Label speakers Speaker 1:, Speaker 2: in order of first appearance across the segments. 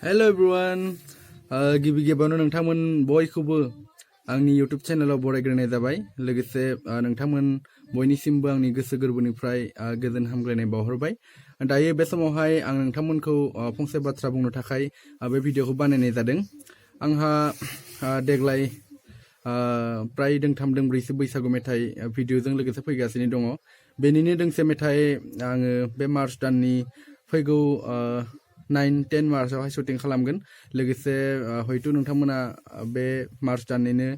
Speaker 1: Hello everyone. गिबि गिबियावनो नोंथांमोन बयखौबो आंनि YouTube चेनेलाव बरायग्रोनाय जाबाय। लोगोसे नोंथांमोन बयनिसिमबो आंनि गोसो गोरबोनिफ्राय गोजोन हामग्लायनाय बावहरबाय। दायो बे समावहाय आं नोंथांमोनखौ फंसे बाथ्रा बुंनो थाखाय बे भिडिअखौ बानायनाय जादों। आंहा देग्लाय प्राय दोंथाम दोंब्रैसो बैसागु मेथाइ भिडिअजों लोगोसे फैगासिनो दङ। बेनिनो दोंसे मेथाइ आङो बे मार्च दाननि फैगौ 9-10 मार्चआवहाय शुटिं खालामगोन। लोगोसे हयथ' नोंथांमोना बे मार्च दाननिनो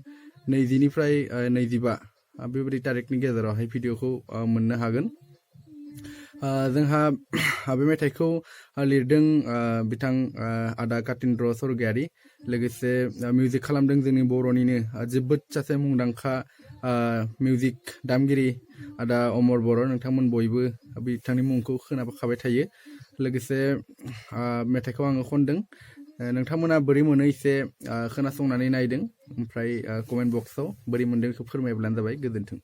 Speaker 1: 20 निफ्राय 25 बेबायदि तारिखनि गेजेरावहाय भिडिअखौ मोननो हागोन। जोंहा बे मेथाइखौ लिरदों बिथां आदा कातिन्द्र स्वर्गियारि। लोगोसे मिउजिक खालामदों जोंनि बर'निनो जोबोद सासे मुंदांखा मिउजिक दामगिरि आदा अमर बर'। नोंथांमोन बयबो बिथांनि मुंखौ खोनाखाबाय थायो। लोगोसे मेथाइखौ आङो खनदों। नोंथांमोना बोरै मोनो एसे खोनासंनानै नायदों। ओमफ्राय कमेन्ट बक्सआव बोरै मोनदों बेखौ फोरमायब्लानो जाबाय। गोजोन्थों।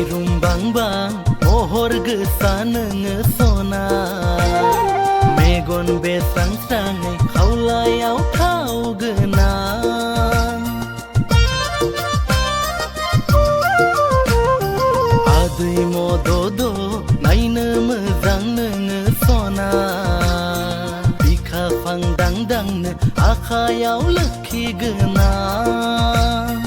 Speaker 2: रुम्बांबां महर गोसा नोङो सना मेगन बेसां स्राङै खावलायाव थाव गोनां आदै मदद नायनो मोजां नोङो सना बिखा फांदां दांनो आखायाव लोखि गोनां